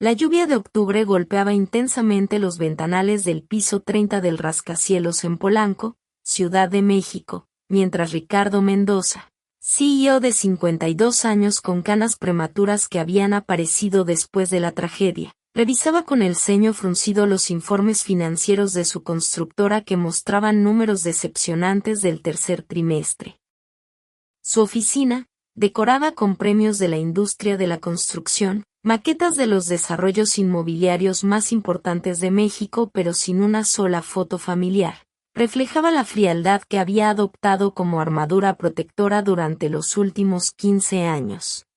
La lluvia de octubre golpeaba intensamente los ventanales del piso 30 del rascacielos en Polanco, Ciudad de México, mientras Ricardo Mendoza, CEO de 52 años con canas prematuras que habían aparecido después de la tragedia, revisaba con el ceño fruncido los informes financieros de su constructora que mostraban números decepcionantes del tercer trimestre. Su oficina, decorada con premios de la industria de la construcción, maquetas de los desarrollos inmobiliarios más importantes de México pero sin una sola foto familiar, reflejaba la frialdad que había adoptado como armadura protectora durante los últimos 15 años.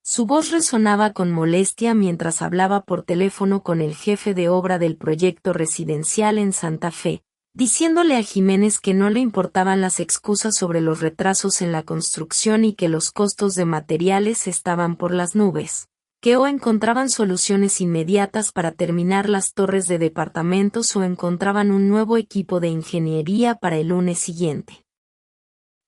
Su voz resonaba con molestia mientras hablaba por teléfono con el jefe de obra del proyecto residencial en Santa Fe, diciéndole a Jiménez que no le importaban las excusas sobre los retrasos en la construcción y que los costos de materiales estaban por las nubes, que o encontraban soluciones inmediatas para terminar las torres de departamentos o encontraban un nuevo equipo de ingeniería para el lunes siguiente.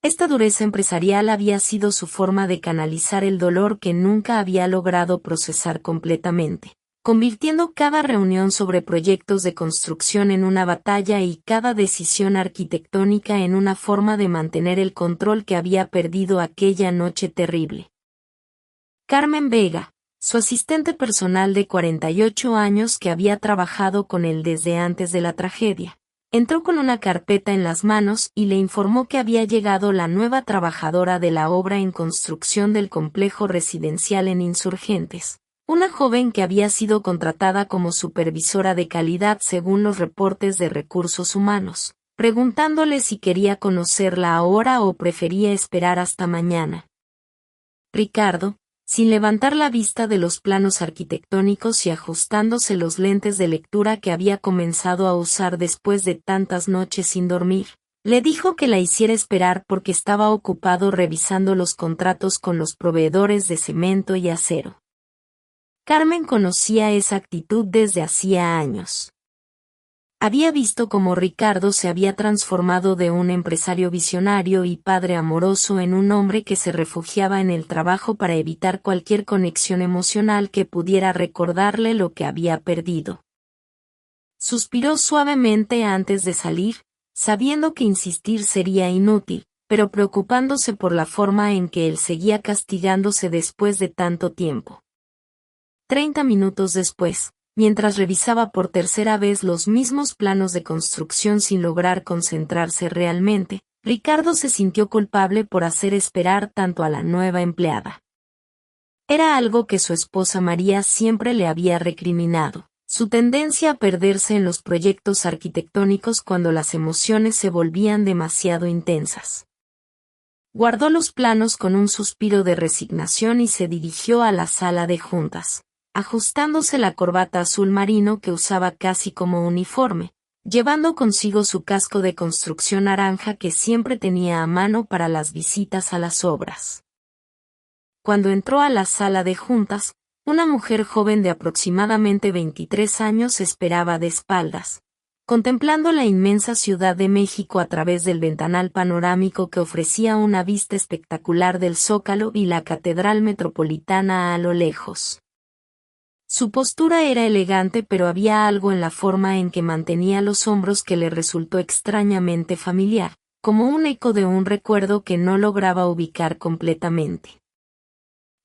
Esta dureza empresarial había sido su forma de canalizar el dolor que nunca había logrado procesar completamente, convirtiendo cada reunión sobre proyectos de construcción en una batalla y cada decisión arquitectónica en una forma de mantener el control que había perdido aquella noche terrible. Carmen Vega, su asistente personal de 48 años que había trabajado con él desde antes de la tragedia, entró con una carpeta en las manos y le informó que había llegado la nueva trabajadora de la obra en construcción del complejo residencial en Insurgentes, una joven que había sido contratada como supervisora de calidad según los reportes de recursos humanos, preguntándole si quería conocerla ahora o prefería esperar hasta mañana. Ricardo, sin levantar la vista de los planos arquitectónicos y ajustándose los lentes de lectura que había comenzado a usar después de tantas noches sin dormir, le dijo que la hiciera esperar porque estaba ocupado revisando los contratos con los proveedores de cemento y acero. Carmen conocía esa actitud desde hacía años. Había visto cómo Ricardo se había transformado de un empresario visionario y padre amoroso en un hombre que se refugiaba en el trabajo para evitar cualquier conexión emocional que pudiera recordarle lo que había perdido. Suspiró suavemente antes de salir, sabiendo que insistir sería inútil, pero preocupándose por la forma en que él seguía castigándose después de tanto tiempo. 30 minutos después, mientras revisaba por tercera vez los mismos planos de construcción sin lograr concentrarse realmente, Ricardo se sintió culpable por hacer esperar tanto a la nueva empleada. Era algo que su esposa María siempre le había recriminado, su tendencia a perderse en los proyectos arquitectónicos cuando las emociones se volvían demasiado intensas. Guardó los planos con un suspiro de resignación y se dirigió a la sala de juntas, ajustándose la corbata azul marino que usaba casi como uniforme, llevando consigo su casco de construcción naranja que siempre tenía a mano para las visitas a las obras. Cuando entró a la sala de juntas, una mujer joven de aproximadamente 23 años esperaba de espaldas, contemplando la inmensa Ciudad de México a través del ventanal panorámico que ofrecía una vista espectacular del Zócalo y la Catedral Metropolitana a lo lejos. Su postura era elegante pero había algo en la forma en que mantenía los hombros que le resultó extrañamente familiar, como un eco de un recuerdo que no lograba ubicar completamente.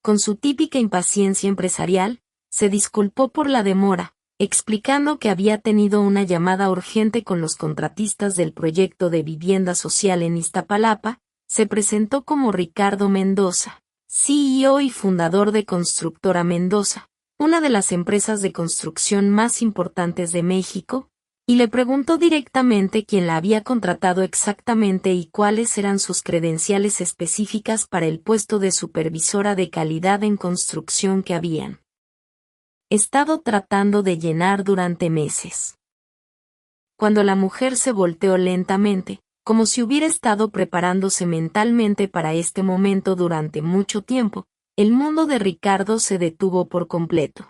Con su típica impaciencia empresarial, se disculpó por la demora, explicando que había tenido una llamada urgente con los contratistas del proyecto de vivienda social en Iztapalapa. Se presentó como Ricardo Mendoza, CEO y fundador de Constructora Mendoza, una de las empresas de construcción más importantes de México, y le preguntó directamente quién la había contratado exactamente y cuáles eran sus credenciales específicas para el puesto de supervisora de calidad en construcción que habían estado tratando de llenar durante meses. Cuando la mujer se volteó lentamente, como si hubiera estado preparándose mentalmente para este momento durante mucho tiempo, el mundo de Ricardo se detuvo por completo.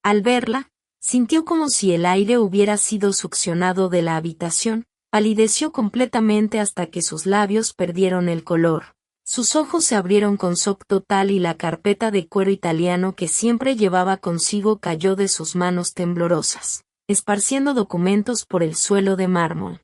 Al verla, sintió como si el aire hubiera sido succionado de la habitación, palideció completamente hasta que sus labios perdieron el color, Sus ojos se abrieron con shock total y la carpeta de cuero italiano que siempre llevaba consigo cayó de sus manos temblorosas, esparciendo documentos por el suelo de mármol.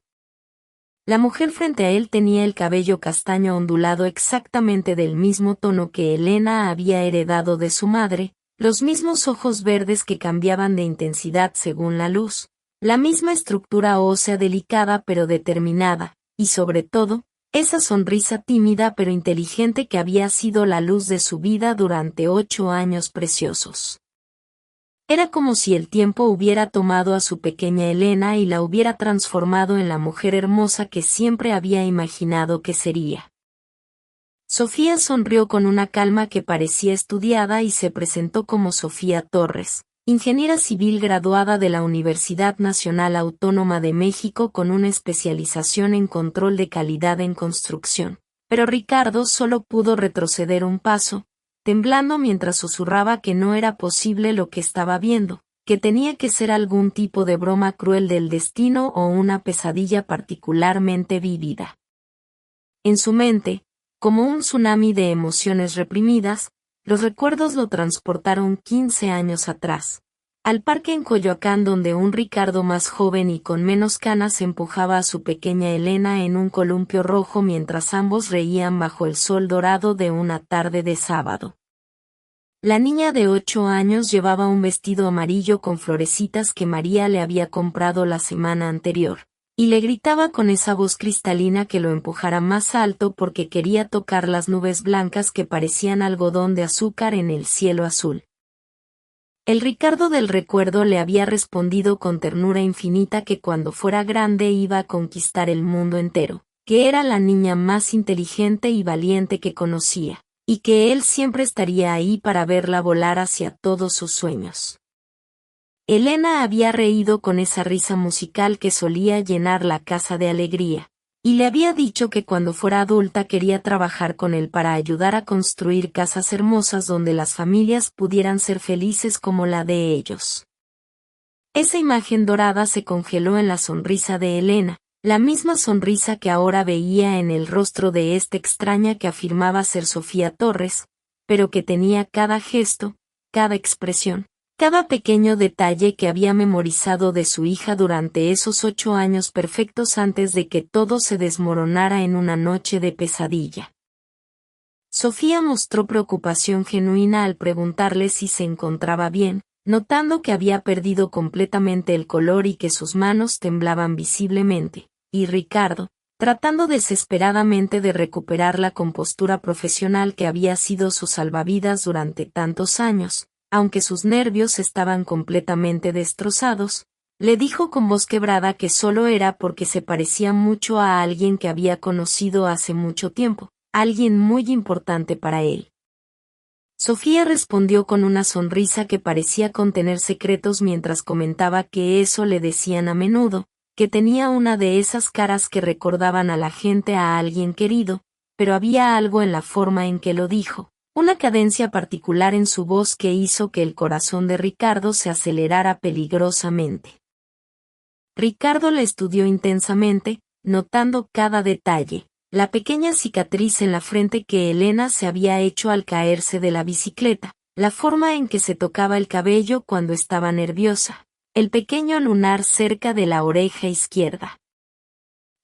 La mujer frente a él tenía el cabello castaño ondulado exactamente del mismo tono que Elena había heredado de su madre, los mismos ojos verdes que cambiaban de intensidad según la luz, la misma estructura ósea delicada pero determinada, y sobre todo, esa sonrisa tímida pero inteligente que había sido la luz de su vida durante 8 años preciosos. Era como si el tiempo hubiera tomado a su pequeña Elena y la hubiera transformado en la mujer hermosa que siempre había imaginado que sería. Sofía sonrió con una calma que parecía estudiada y se presentó como Sofía Torres, ingeniera civil graduada de la Universidad Nacional Autónoma de México con una especialización en control de calidad en construcción. Pero Ricardo solo pudo retroceder un paso, temblando mientras susurraba que no era posible lo que estaba viendo, que tenía que ser algún tipo de broma cruel del destino o una pesadilla particularmente vívida. En su mente, como un tsunami de emociones reprimidas, los recuerdos lo transportaron 15 años atrás, al parque en Coyoacán donde un Ricardo más joven y con menos canas empujaba a su pequeña Elena en un columpio rojo mientras ambos reían bajo el sol dorado de una tarde de sábado. La niña de 8 años llevaba un vestido amarillo con florecitas que María le había comprado la semana anterior, y le gritaba con esa voz cristalina que lo empujara más alto porque quería tocar las nubes blancas que parecían algodón de azúcar en el cielo azul. El Ricardo del recuerdo le había respondido con ternura infinita que cuando fuera grande iba a conquistar el mundo entero, que era la niña más inteligente y valiente que conocía, y que él siempre estaría ahí para verla volar hacia todos sus sueños. Elena había reído con esa risa musical que solía llenar la casa de alegría, y le había dicho que cuando fuera adulta quería trabajar con él para ayudar a construir casas hermosas donde las familias pudieran ser felices como la de ellos. Esa imagen dorada se congeló en la sonrisa de Elena, la misma sonrisa que ahora veía en el rostro de esta extraña que afirmaba ser Sofía Torres, pero que tenía cada gesto, cada expresión, cada pequeño detalle que había memorizado de su hija durante esos 8 años perfectos antes de que todo se desmoronara en una noche de pesadilla. Sofía mostró preocupación genuina al preguntarle si se encontraba bien, notando que había perdido completamente el color y que sus manos temblaban visiblemente, y Ricardo, tratando desesperadamente de recuperar la compostura profesional que había sido su salvavidas durante tantos años, aunque sus nervios estaban completamente destrozados, le dijo con voz quebrada que solo era porque se parecía mucho a alguien que había conocido hace mucho tiempo, alguien muy importante para él. Sofía respondió con una sonrisa que parecía contener secretos mientras comentaba que eso le decían a menudo, que tenía una de esas caras que recordaban a la gente a alguien querido, pero había algo en la forma en que lo dijo. Una cadencia particular en su voz que hizo que el corazón de Ricardo se acelerara peligrosamente. Ricardo la estudió intensamente, notando cada detalle, la pequeña cicatriz en la frente que Elena se había hecho al caerse de la bicicleta, la forma en que se tocaba el cabello cuando estaba nerviosa, el pequeño lunar cerca de la oreja izquierda.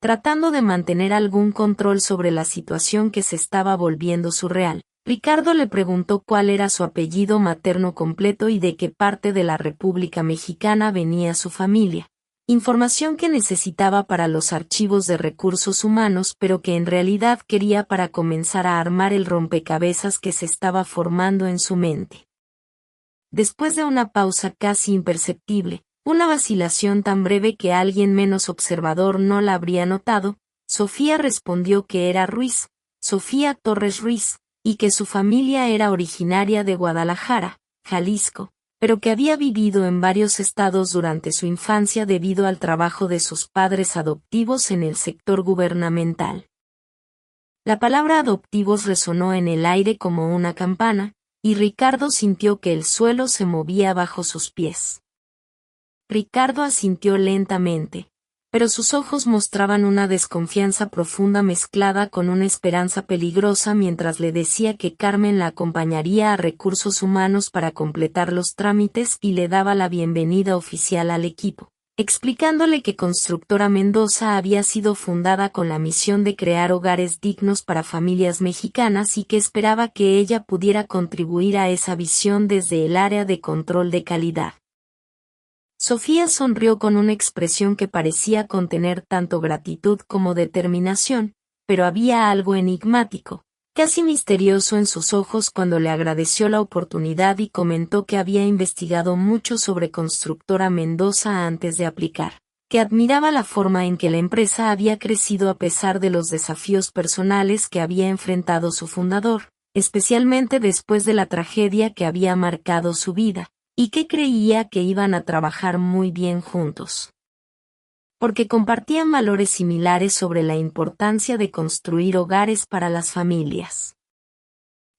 Tratando de mantener algún control sobre la situación que se estaba volviendo surreal, Ricardo le preguntó cuál era su apellido materno completo y de qué parte de la República Mexicana venía su familia. Información que necesitaba para los archivos de recursos humanos pero que en realidad quería para comenzar a armar el rompecabezas que se estaba formando en su mente. Después de una pausa casi imperceptible, una vacilación tan breve que alguien menos observador no la habría notado, Sofía respondió que era Ruiz, Sofía Torres Ruiz, y que su familia era originaria de Guadalajara, Jalisco, pero que había vivido en varios estados durante su infancia debido al trabajo de sus padres adoptivos en el sector gubernamental. La palabra adoptivos resonó en el aire como una campana, y Ricardo sintió que el suelo se movía bajo sus pies. Ricardo asintió lentamente, pero sus ojos mostraban una desconfianza profunda mezclada con una esperanza peligrosa mientras le decía que Carmen la acompañaría a Recursos Humanos para completar los trámites y le daba la bienvenida oficial al equipo, explicándole que Constructora Mendoza había sido fundada con la misión de crear hogares dignos para familias mexicanas y que esperaba que ella pudiera contribuir a esa visión desde el área de control de calidad. Sofía sonrió con una expresión que parecía contener tanto gratitud como determinación, pero había algo enigmático, casi misterioso en sus ojos cuando le agradeció la oportunidad y comentó que había investigado mucho sobre Constructora Mendoza antes de aplicar, que admiraba la forma en que la empresa había crecido a pesar de los desafíos personales que había enfrentado su fundador, especialmente después de la tragedia que había marcado su vida, y que creía que iban a trabajar muy bien juntos. Porque compartían valores similares sobre la importancia de construir hogares para las familias.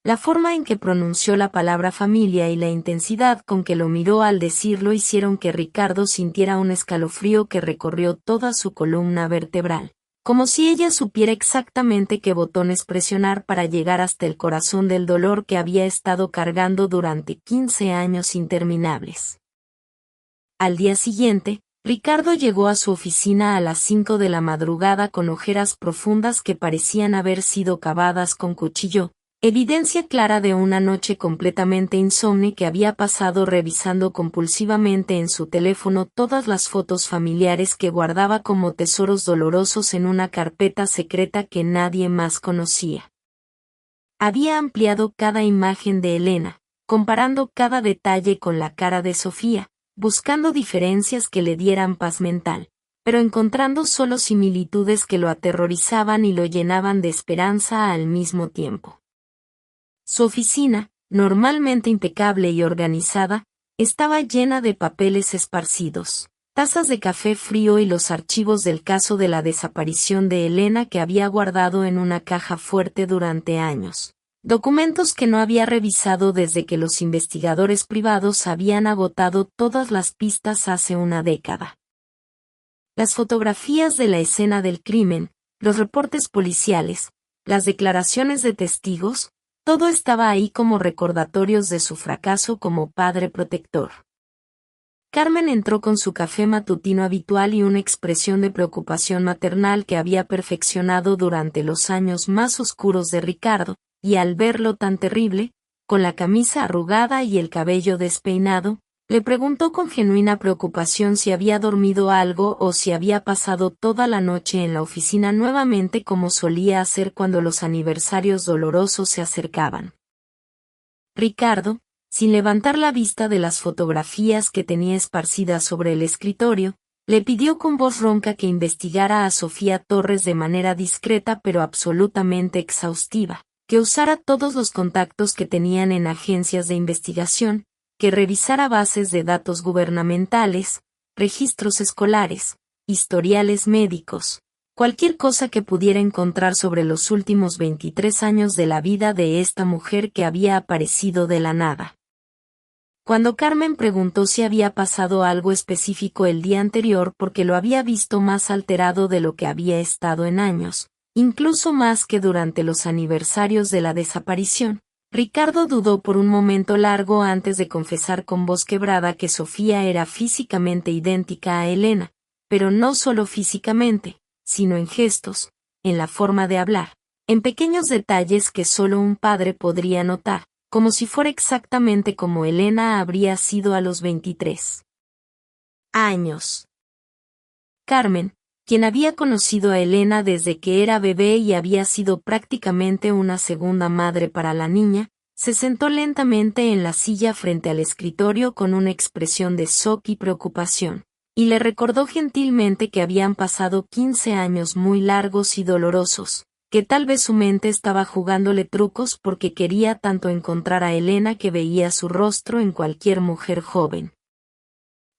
La forma en que pronunció la palabra familia y la intensidad con que lo miró al decirlo hicieron que Ricardo sintiera un escalofrío que recorrió toda su columna vertebral, como si ella supiera exactamente qué botones presionar para llegar hasta el corazón del dolor que había estado cargando durante 15 años interminables. Al día siguiente, Ricardo llegó a su oficina a las 5 de la madrugada con ojeras profundas que parecían haber sido cavadas con cuchillo, evidencia clara de una noche completamente insomne que había pasado revisando compulsivamente en su teléfono todas las fotos familiares que guardaba como tesoros dolorosos en una carpeta secreta que nadie más conocía. Había ampliado cada imagen de Elena, comparando cada detalle con la cara de Sofía, buscando diferencias que le dieran paz mental, pero encontrando solo similitudes que lo aterrorizaban y lo llenaban de esperanza al mismo tiempo. Su oficina, normalmente impecable y organizada, estaba llena de papeles esparcidos, tazas de café frío y los archivos del caso de la desaparición de Elena que había guardado en una caja fuerte durante años. Documentos que no había revisado desde que los investigadores privados habían agotado todas las pistas hace una década. Las fotografías de la escena del crimen, los reportes policiales, las declaraciones de testigos, todo estaba ahí como recordatorios de su fracaso como padre protector. Carmen entró con su café matutino habitual y una expresión de preocupación maternal que había perfeccionado durante los años más oscuros de Ricardo, y al verlo tan terrible, con la camisa arrugada y el cabello despeinado, le preguntó con genuina preocupación si había dormido algo o si había pasado toda la noche en la oficina nuevamente como solía hacer cuando los aniversarios dolorosos se acercaban. Ricardo, sin levantar la vista de las fotografías que tenía esparcidas sobre el escritorio, le pidió con voz ronca que investigara a Sofía Torres de manera discreta pero absolutamente exhaustiva, que usara todos los contactos que tenían en agencias de investigación, que revisara bases de datos gubernamentales, registros escolares, historiales médicos, cualquier cosa que pudiera encontrar sobre los últimos 23 años de la vida de esta mujer que había aparecido de la nada. Cuando Carmen preguntó si había pasado algo específico el día anterior porque lo había visto más alterado de lo que había estado en años, incluso más que durante los aniversarios de la desaparición, Ricardo dudó por un momento largo antes de confesar con voz quebrada que Sofía era físicamente idéntica a Elena, pero no solo físicamente, sino en gestos, en la forma de hablar, en pequeños detalles que solo un padre podría notar, como si fuera exactamente como Elena habría sido a los 23 años. Carmen, quien había conocido a Elena desde que era bebé y había sido prácticamente una segunda madre para la niña, se sentó lentamente en la silla frente al escritorio con una expresión de shock y preocupación, y le recordó gentilmente que habían pasado 15 años muy largos y dolorosos, que tal vez su mente estaba jugándole trucos porque quería tanto encontrar a Elena que veía su rostro en cualquier mujer joven.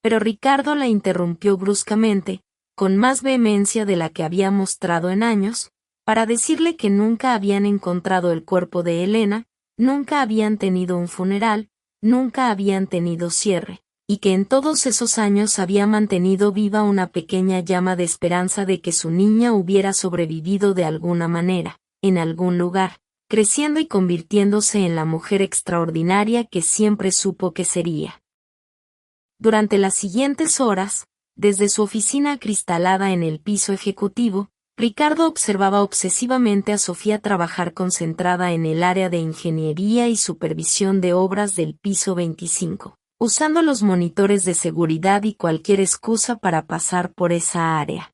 Pero Ricardo la interrumpió bruscamente, con más vehemencia de la que había mostrado en años, para decirle que nunca habían encontrado el cuerpo de Elena, nunca habían tenido un funeral, nunca habían tenido cierre, y que en todos esos años había mantenido viva una pequeña llama de esperanza de que su niña hubiera sobrevivido de alguna manera, en algún lugar, creciendo y convirtiéndose en la mujer extraordinaria que siempre supo que sería. Durante las siguientes horas, desde su oficina acristalada en el piso ejecutivo, Ricardo observaba obsesivamente a Sofía trabajar concentrada en el área de ingeniería y supervisión de obras del piso 25, usando los monitores de seguridad y cualquier excusa para pasar por esa área.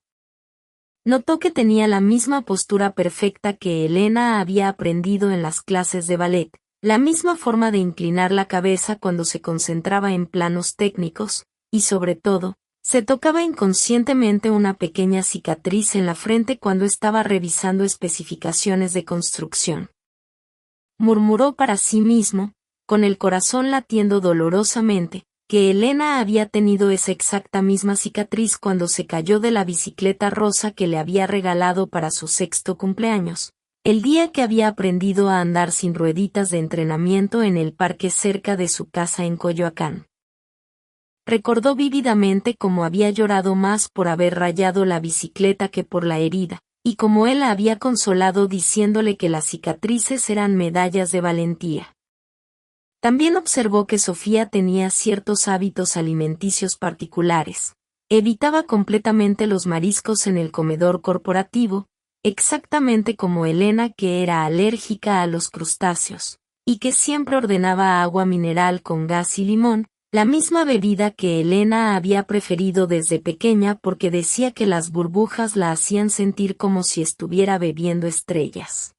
Notó que tenía la misma postura perfecta que Elena había aprendido en las clases de ballet, la misma forma de inclinar la cabeza cuando se concentraba en planos técnicos, y sobre todo, se tocaba inconscientemente una pequeña cicatriz en la frente cuando estaba revisando especificaciones de construcción. Murmuró para sí mismo, con el corazón latiendo dolorosamente, que Elena había tenido esa exacta misma cicatriz cuando se cayó de la bicicleta rosa que le había regalado para su 6º cumpleaños, el día que había aprendido a andar sin rueditas de entrenamiento en el parque cerca de su casa en Coyoacán. Recordó vívidamente cómo había llorado más por haber rayado la bicicleta que por la herida, y cómo él la había consolado diciéndole que las cicatrices eran medallas de valentía. También observó que Sofía tenía ciertos hábitos alimenticios particulares. Evitaba completamente los mariscos en el comedor corporativo, exactamente como Elena, que era alérgica a los crustáceos, y que siempre ordenaba agua mineral con gas y limón, la misma bebida que Elena había preferido desde pequeña porque decía que las burbujas la hacían sentir como si estuviera bebiendo estrellas.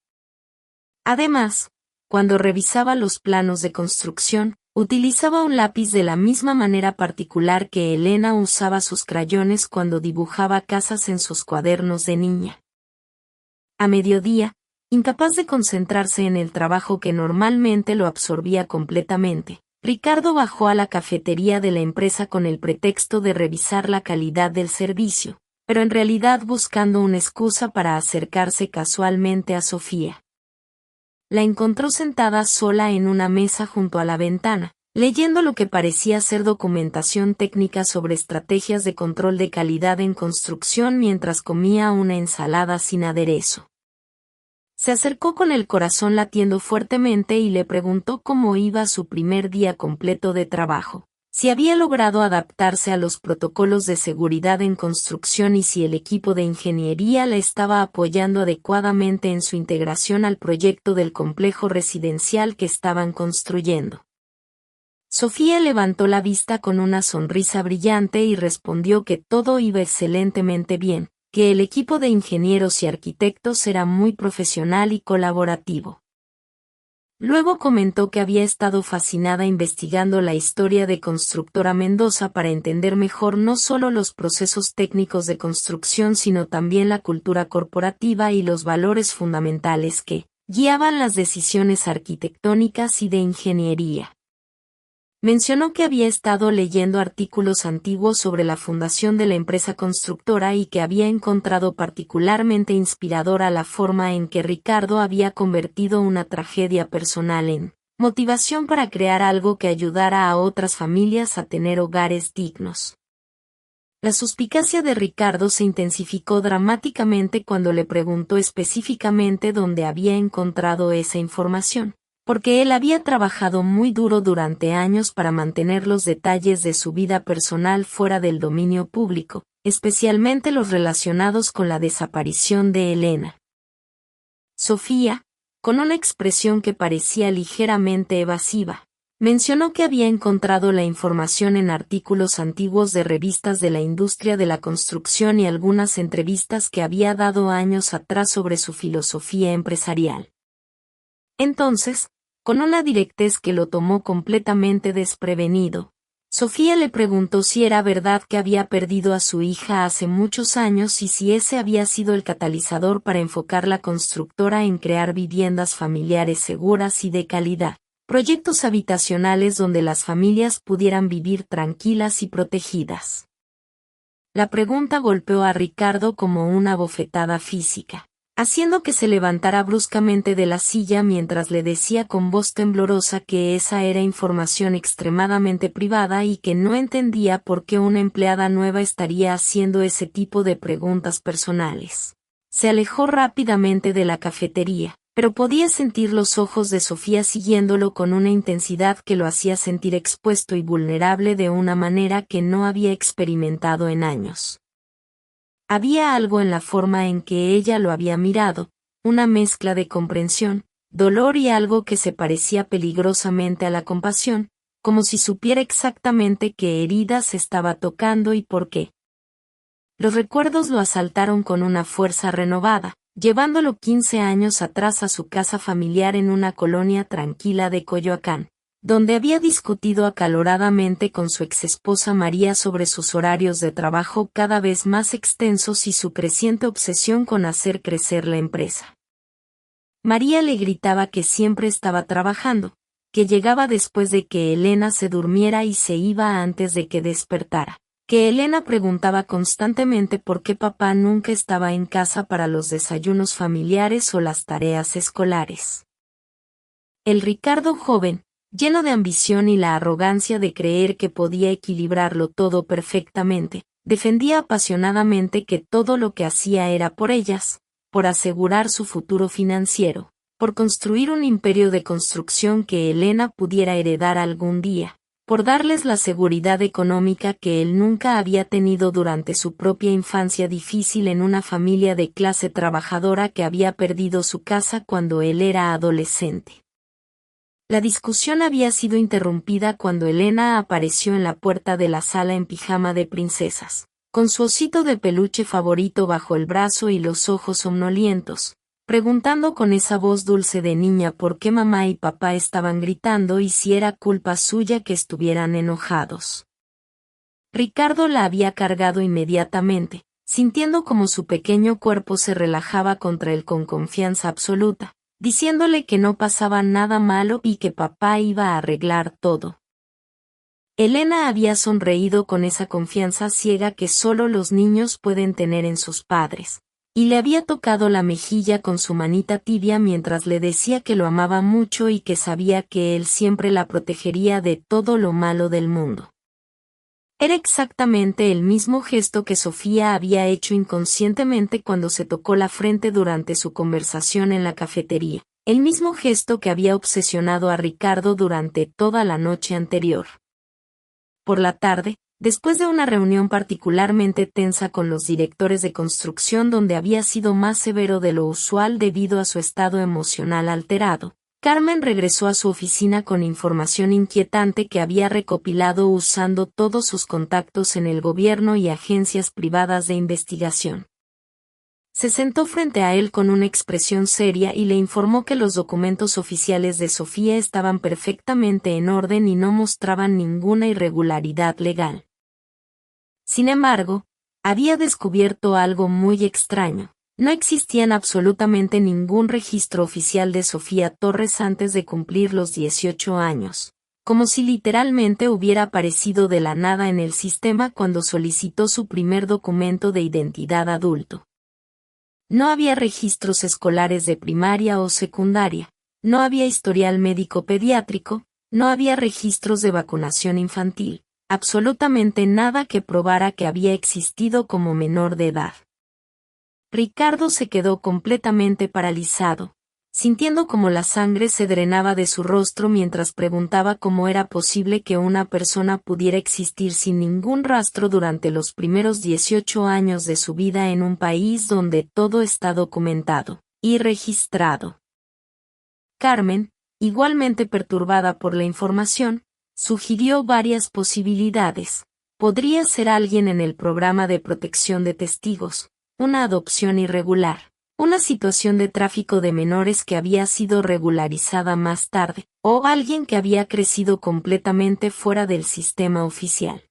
Además, cuando revisaba los planos de construcción, utilizaba un lápiz de la misma manera particular que Elena usaba sus crayones cuando dibujaba casas en sus cuadernos de niña. A mediodía, incapaz de concentrarse en el trabajo que normalmente lo absorbía completamente, Ricardo bajó a la cafetería de la empresa con el pretexto de revisar la calidad del servicio, pero en realidad buscando una excusa para acercarse casualmente a Sofía. La encontró sentada sola en una mesa junto a la ventana, leyendo lo que parecía ser documentación técnica sobre estrategias de control de calidad en construcción mientras comía una ensalada sin aderezo. Se acercó con el corazón latiendo fuertemente y le preguntó cómo iba su primer día completo de trabajo, si había logrado adaptarse a los protocolos de seguridad en construcción y si el equipo de ingeniería la estaba apoyando adecuadamente en su integración al proyecto del complejo residencial que estaban construyendo. Sofía levantó la vista con una sonrisa brillante y respondió que todo iba excelentemente bien, que el equipo de ingenieros y arquitectos era muy profesional y colaborativo. Luego comentó que había estado fascinada investigando la historia de Constructora Mendoza para entender mejor no solo los procesos técnicos de construcción sino también la cultura corporativa y los valores fundamentales que guiaban las decisiones arquitectónicas y de ingeniería. Mencionó que había estado leyendo artículos antiguos sobre la fundación de la empresa constructora y que había encontrado particularmente inspiradora la forma en que Ricardo había convertido una tragedia personal en motivación para crear algo que ayudara a otras familias a tener hogares dignos. La suspicacia de Ricardo se intensificó dramáticamente cuando le preguntó específicamente dónde había encontrado esa información, porque él había trabajado muy duro durante años para mantener los detalles de su vida personal fuera del dominio público, especialmente los relacionados con la desaparición de Elena. Sofía, con una expresión que parecía ligeramente evasiva, mencionó que había encontrado la información en artículos antiguos de revistas de la industria de la construcción y algunas entrevistas que había dado años atrás sobre su filosofía empresarial. Entonces, con una directez que lo tomó completamente desprevenido, Sofía le preguntó si era verdad que había perdido a su hija hace muchos años y si ese había sido el catalizador para enfocar la constructora en crear viviendas familiares seguras y de calidad, proyectos habitacionales donde las familias pudieran vivir tranquilas y protegidas. La pregunta golpeó a Ricardo como una bofetada física. haciendo que se levantara bruscamente de la silla mientras le decía con voz temblorosa que esa era información extremadamente privada y que no entendía por qué una empleada nueva estaría haciendo ese tipo de preguntas personales. Se alejó rápidamente de la cafetería, pero podía sentir los ojos de Sofía siguiéndolo con una intensidad que lo hacía sentir expuesto y vulnerable de una manera que no había experimentado en años. Había algo en la forma en que ella lo había mirado, una mezcla de comprensión, dolor y algo que se parecía peligrosamente a la compasión, como si supiera exactamente qué heridas estaba tocando y por qué. Los recuerdos lo asaltaron con una fuerza renovada, llevándolo 15 años atrás a su casa familiar en una colonia tranquila de Coyoacán, donde había discutido acaloradamente con su exesposa María sobre sus horarios de trabajo cada vez más extensos y su creciente obsesión con hacer crecer la empresa. María le gritaba que siempre estaba trabajando, que llegaba después de que Elena se durmiera y se iba antes de que despertara, que Elena preguntaba constantemente por qué papá nunca estaba en casa para los desayunos familiares o las tareas escolares. El Ricardo joven, lleno de ambición y la arrogancia de creer que podía equilibrarlo todo perfectamente, defendía apasionadamente que todo lo que hacía era por ellas, por asegurar su futuro financiero, por construir un imperio de construcción que Elena pudiera heredar algún día, por darles la seguridad económica que él nunca había tenido durante su propia infancia difícil en una familia de clase trabajadora que había perdido su casa cuando él era adolescente. La discusión había sido interrumpida cuando Elena apareció en la puerta de la sala en pijama de princesas, con su osito de peluche favorito bajo el brazo y los ojos somnolientos, preguntando con esa voz dulce de niña por qué mamá y papá estaban gritando y si era culpa suya que estuvieran enojados. Ricardo la había cargado inmediatamente, sintiendo como su pequeño cuerpo se relajaba contra él con confianza absoluta, diciéndole que no pasaba nada malo y que papá iba a arreglar todo. Elena había sonreído con esa confianza ciega que solo los niños pueden tener en sus padres, y le había tocado la mejilla con su manita tibia mientras le decía que lo amaba mucho y que sabía que él siempre la protegería de todo lo malo del mundo. Era exactamente el mismo gesto que Sofía había hecho inconscientemente cuando se tocó la frente durante su conversación en la cafetería, el mismo gesto que había obsesionado a Ricardo durante toda la noche anterior. Por la tarde, después de una reunión particularmente tensa con los directores de construcción donde había sido más severo de lo usual debido a su estado emocional alterado, Carmen regresó a su oficina con información inquietante que había recopilado usando todos sus contactos en el gobierno y agencias privadas de investigación. Se sentó frente a él con una expresión seria y le informó que los documentos oficiales de Sofía estaban perfectamente en orden y no mostraban ninguna irregularidad legal. Sin embargo, había descubierto algo muy extraño. No existía absolutamente ningún registro oficial de Sofía Torres antes de cumplir los 18 años, como si literalmente hubiera aparecido de la nada en el sistema cuando solicitó su primer documento de identidad adulto. No había registros escolares de primaria o secundaria, no había historial médico pediátrico, no había registros de vacunación infantil, absolutamente nada que probara que había existido como menor de edad. Ricardo se quedó completamente paralizado, sintiendo como la sangre se drenaba de su rostro mientras preguntaba cómo era posible que una persona pudiera existir sin ningún rastro durante los primeros 18 años de su vida en un país donde todo está documentado y registrado. Carmen, igualmente perturbada por la información, sugirió varias posibilidades. Podría ser alguien en el programa de protección de testigos, una adopción irregular, una situación de tráfico de menores que había sido regularizada más tarde, o alguien que había crecido completamente fuera del sistema oficial.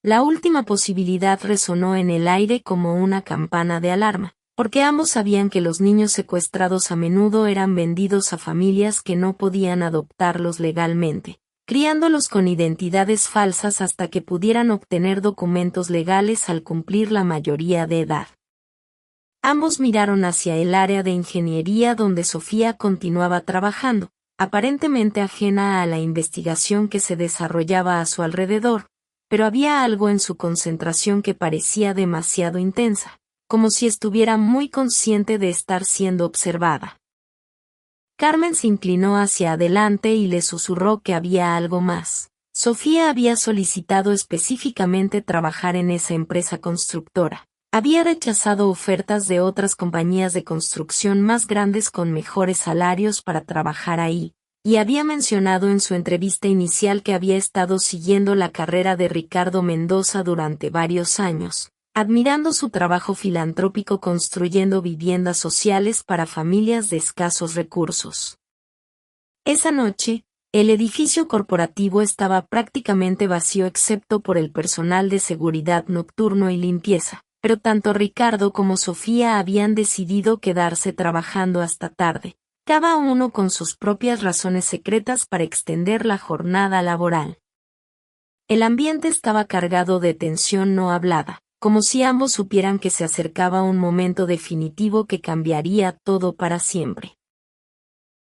La última posibilidad resonó en el aire como una campana de alarma, porque ambos sabían que los niños secuestrados a menudo eran vendidos a familias que no podían adoptarlos legalmente, criándolos con identidades falsas hasta que pudieran obtener documentos legales al cumplir la mayoría de edad. Ambos miraron hacia el área de ingeniería donde Sofía continuaba trabajando, aparentemente ajena a la investigación que se desarrollaba a su alrededor, pero había algo en su concentración que parecía demasiado intensa, como si estuviera muy consciente de estar siendo observada. Carmen se inclinó hacia adelante y le susurró que había algo más. Sofía había solicitado específicamente trabajar en esa empresa constructora. Había rechazado ofertas de otras compañías de construcción más grandes con mejores salarios para trabajar ahí, y había mencionado en su entrevista inicial que había estado siguiendo la carrera de Ricardo Mendoza durante varios años, admirando su trabajo filantrópico construyendo viviendas sociales para familias de escasos recursos. Esa noche, el edificio corporativo estaba prácticamente vacío excepto por el personal de seguridad nocturno y limpieza, pero tanto Ricardo como Sofía habían decidido quedarse trabajando hasta tarde, cada uno con sus propias razones secretas para extender la jornada laboral. El ambiente estaba cargado de tensión no hablada, como si ambos supieran que se acercaba un momento definitivo que cambiaría todo para siempre.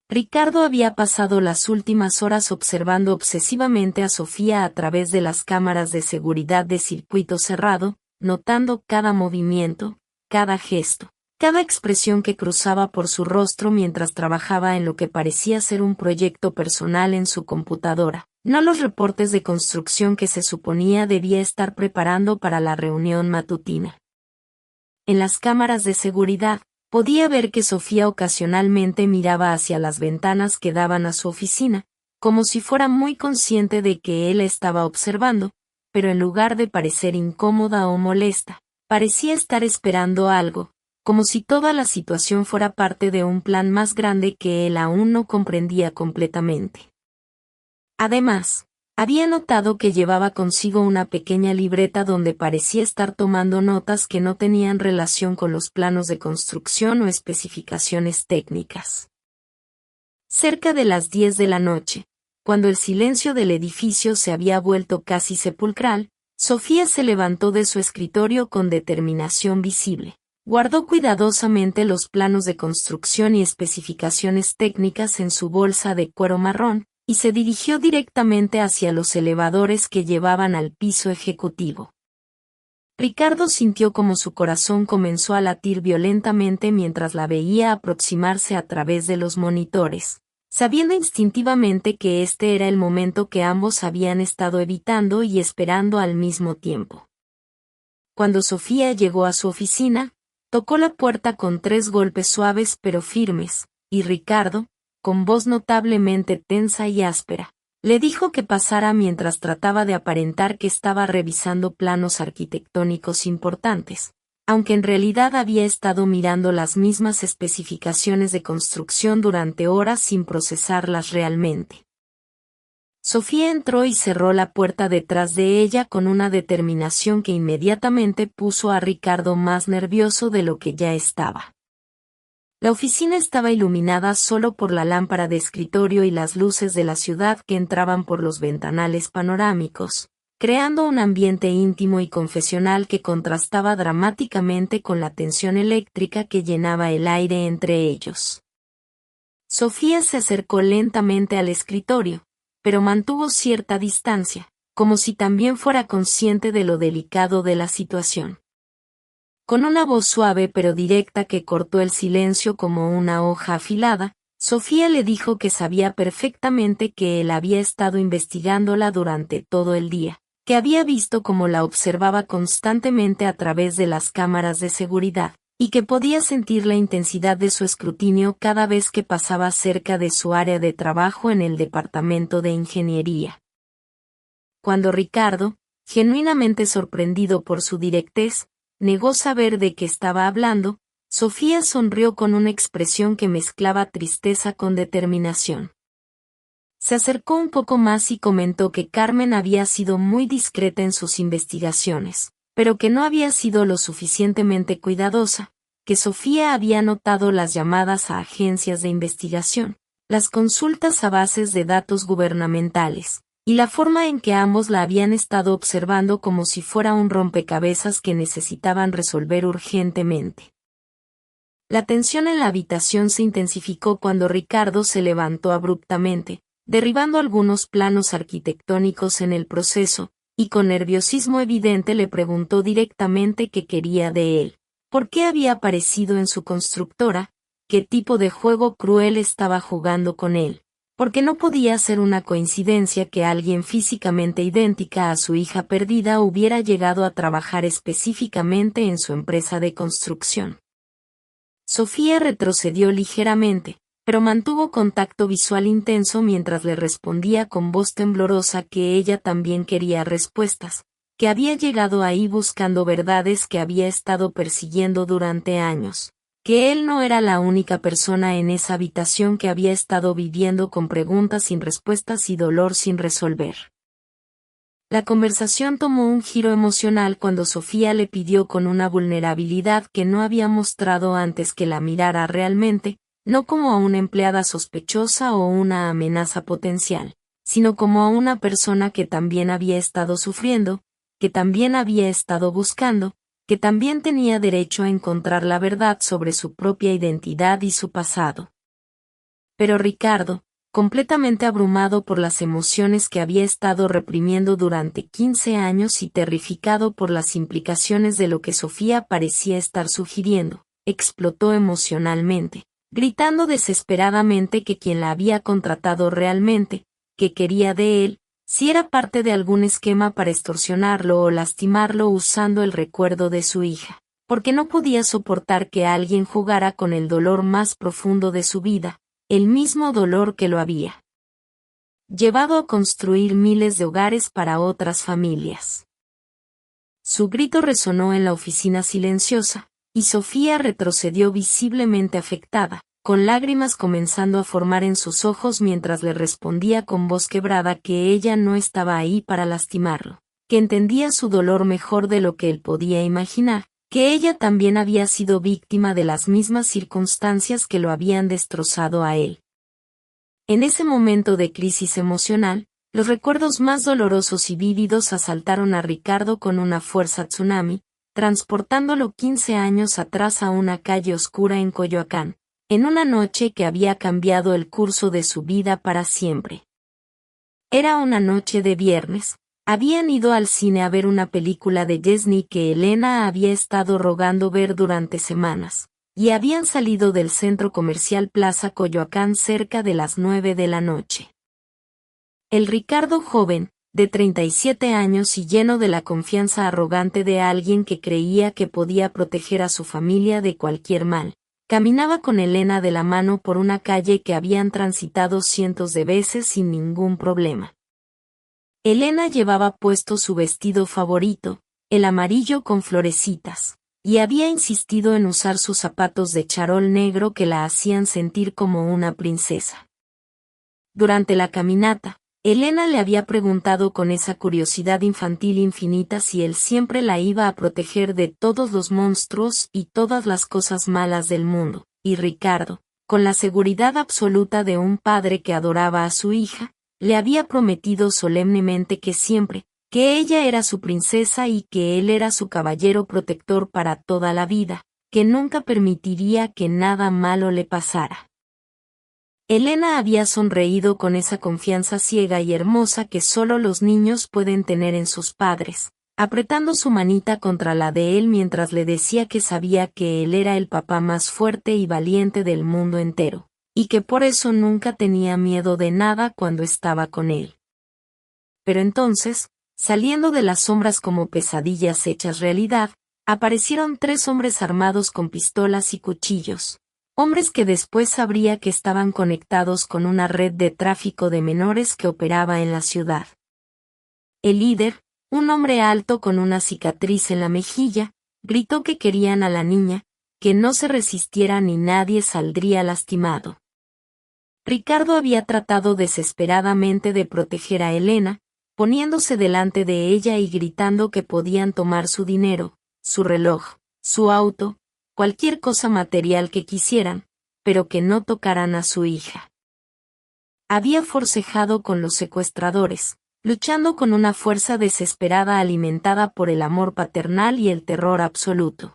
Ricardo había pasado las últimas horas observando obsesivamente a Sofía a través de las cámaras de seguridad de circuito cerrado, notando cada movimiento, cada gesto, cada expresión que cruzaba por su rostro mientras trabajaba en lo que parecía ser un proyecto personal en su computadora, no los reportes de construcción que se suponía debía estar preparando para la reunión matutina. En las cámaras de seguridad, podía ver que Sofía ocasionalmente miraba hacia las ventanas que daban a su oficina, como si fuera muy consciente de que él la estaba observando, pero en lugar de parecer incómoda o molesta, parecía estar esperando algo, como si toda la situación fuera parte de un plan más grande que él aún no comprendía completamente. Además, había notado que llevaba consigo una pequeña libreta donde parecía estar tomando notas que no tenían relación con los planos de construcción o especificaciones técnicas. Cerca de las 10 de la noche, cuando el silencio del edificio se había vuelto casi sepulcral, Sofía se levantó de su escritorio con determinación visible. Guardó cuidadosamente los planos de construcción y especificaciones técnicas en su bolsa de cuero marrón, y se dirigió directamente hacia los elevadores que llevaban al piso ejecutivo. Ricardo sintió como su corazón comenzó a latir violentamente mientras la veía aproximarse a través de los monitores, sabiendo instintivamente que este era el momento que ambos habían estado evitando y esperando al mismo tiempo. Cuando Sofía llegó a su oficina, tocó la puerta con 3 golpes suaves pero firmes, y Ricardo, con voz notablemente tensa y áspera, le dijo que pasara mientras trataba de aparentar que estaba revisando planos arquitectónicos importantes, aunque en realidad había estado mirando las mismas especificaciones de construcción durante horas sin procesarlas realmente. Sofía entró y cerró la puerta detrás de ella con una determinación que inmediatamente puso a Ricardo más nervioso de lo que ya estaba. La oficina estaba iluminada solo por la lámpara de escritorio y las luces de la ciudad que entraban por los ventanales panorámicos, creando un ambiente íntimo y confesional que contrastaba dramáticamente con la tensión eléctrica que llenaba el aire entre ellos. Sofía se acercó lentamente al escritorio, pero mantuvo cierta distancia, como si también fuera consciente de lo delicado de la situación. Con una voz suave pero directa que cortó el silencio como una hoja afilada, Sofía le dijo que sabía perfectamente que él había estado investigándola durante todo el día, que había visto cómo la observaba constantemente a través de las cámaras de seguridad, y que podía sentir la intensidad de su escrutinio cada vez que pasaba cerca de su área de trabajo en el departamento de ingeniería. Cuando Ricardo, genuinamente sorprendido por su directez, negó saber de qué estaba hablando, Sofía sonrió con una expresión que mezclaba tristeza con determinación. Se acercó un poco más y comentó que Carmen había sido muy discreta en sus investigaciones, pero que no había sido lo suficientemente cuidadosa, que Sofía había notado las llamadas a agencias de investigación, las consultas a bases de datos gubernamentales, y la forma en que ambos la habían estado observando como si fuera un rompecabezas que necesitaban resolver urgentemente. La tensión en la habitación se intensificó cuando Ricardo se levantó abruptamente, derribando algunos planos arquitectónicos en el proceso, y con nerviosismo evidente le preguntó directamente qué quería de él, por qué había aparecido en su constructora, qué tipo de juego cruel estaba jugando con él, porque no podía ser una coincidencia que alguien físicamente idéntica a su hija perdida hubiera llegado a trabajar específicamente en su empresa de construcción. Sofía retrocedió ligeramente, pero mantuvo contacto visual intenso mientras le respondía con voz temblorosa que ella también quería respuestas, que había llegado ahí buscando verdades que había estado persiguiendo durante años, que él no era la única persona en esa habitación que había estado viviendo con preguntas sin respuestas y dolor sin resolver. La conversación tomó un giro emocional cuando Sofía le pidió con una vulnerabilidad que no había mostrado antes que la mirara realmente, no como a una empleada sospechosa o una amenaza potencial, sino como a una persona que también había estado sufriendo, que también había estado buscando, que también tenía derecho a encontrar la verdad sobre su propia identidad y su pasado. Pero Ricardo, completamente abrumado por las emociones que había estado reprimiendo durante 15 años y terrificado por las implicaciones de lo que Sofía parecía estar sugiriendo, explotó emocionalmente, gritando desesperadamente que quien la había contratado realmente, que quería de él, si era parte de algún esquema para extorsionarlo o lastimarlo usando el recuerdo de su hija, porque no podía soportar que alguien jugara con el dolor más profundo de su vida, el mismo dolor que lo había llevado a construir miles de hogares para otras familias. Su grito resonó en la oficina silenciosa, y Sofía retrocedió visiblemente afectada, con lágrimas comenzando a formar en sus ojos mientras le respondía con voz quebrada que ella no estaba ahí para lastimarlo, que entendía su dolor mejor de lo que él podía imaginar, que ella también había sido víctima de las mismas circunstancias que lo habían destrozado a él. En ese momento de crisis emocional, los recuerdos más dolorosos y vívidos asaltaron a Ricardo con una fuerza tsunami, transportándolo 15 años atrás a una calle oscura en Coyoacán, en una noche que había cambiado el curso de su vida para siempre. Era una noche de viernes. Habían ido al cine a ver una película de Disney que Elena había estado rogando ver durante semanas, y habían salido del centro comercial Plaza Coyoacán cerca de las 9 de la noche. El Ricardo joven, de 37 años y lleno de la confianza arrogante de alguien que creía que podía proteger a su familia de cualquier mal, caminaba con Elena de la mano por una calle que habían transitado cientos de veces sin ningún problema. Elena llevaba puesto su vestido favorito, el amarillo con florecitas, y había insistido en usar sus zapatos de charol negro que la hacían sentir como una princesa. Durante la caminata, Elena le había preguntado con esa curiosidad infantil infinita si él siempre la iba a proteger de todos los monstruos y todas las cosas malas del mundo, y Ricardo, con la seguridad absoluta de un padre que adoraba a su hija, le había prometido solemnemente que siempre, que ella era su princesa y que él era su caballero protector para toda la vida, que nunca permitiría que nada malo le pasara. Elena había sonreído con esa confianza ciega y hermosa que solo los niños pueden tener en sus padres, apretando su manita contra la de él mientras le decía que sabía que él era el papá más fuerte y valiente del mundo entero, y que por eso nunca tenía miedo de nada cuando estaba con él. Pero entonces, saliendo de las sombras como pesadillas hechas realidad, aparecieron 3 hombres armados con pistolas y cuchillos. Hombres que después sabría que estaban conectados con una red de tráfico de menores que operaba en la ciudad. El líder, un hombre alto con una cicatriz en la mejilla, gritó que querían a la niña, que no se resistiera ni nadie saldría lastimado. Ricardo había tratado desesperadamente de proteger a Elena, poniéndose delante de ella y gritando que podían tomar su dinero, su reloj, su auto, cualquier cosa material que quisieran, pero que no tocaran a su hija. Había forcejado con los secuestradores, luchando con una fuerza desesperada alimentada por el amor paternal y el terror absoluto.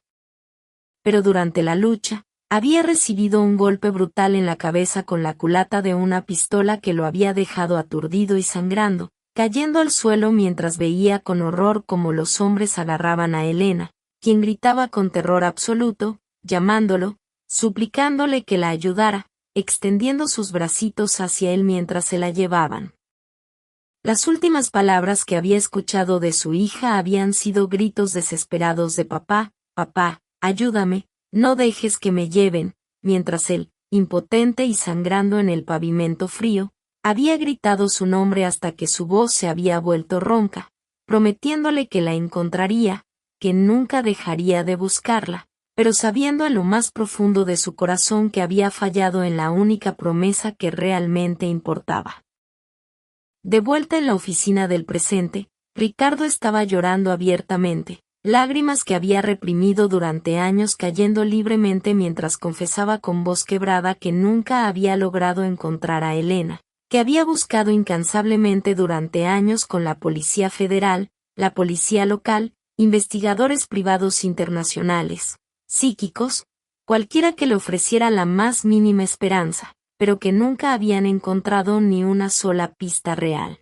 Pero durante la lucha, Había recibido un golpe brutal en la cabeza con la culata de una pistola que lo había dejado aturdido y sangrando, cayendo al suelo mientras veía con horror cómo los hombres agarraban a Elena, quien gritaba con terror absoluto, llamándolo, suplicándole que la ayudara, extendiendo sus bracitos hacia él mientras se la llevaban. Las últimas palabras que había escuchado de su hija habían sido gritos desesperados de papá, papá, ayúdame, no dejes que me lleven, mientras él, impotente y sangrando en el pavimento frío, había gritado su nombre hasta que su voz se había vuelto ronca, prometiéndole que la encontraría, que nunca dejaría de buscarla, pero sabiendo en lo más profundo de su corazón que había fallado en la única promesa que realmente importaba. De vuelta en la oficina del presente, Ricardo estaba llorando abiertamente, lágrimas que había reprimido durante años cayendo libremente mientras confesaba con voz quebrada que nunca había logrado encontrar a Elena, que había buscado incansablemente durante años con la Policía Federal, la Policía Local, investigadores privados internacionales, psíquicos, cualquiera que le ofreciera la más mínima esperanza, pero que nunca habían encontrado ni una sola pista real.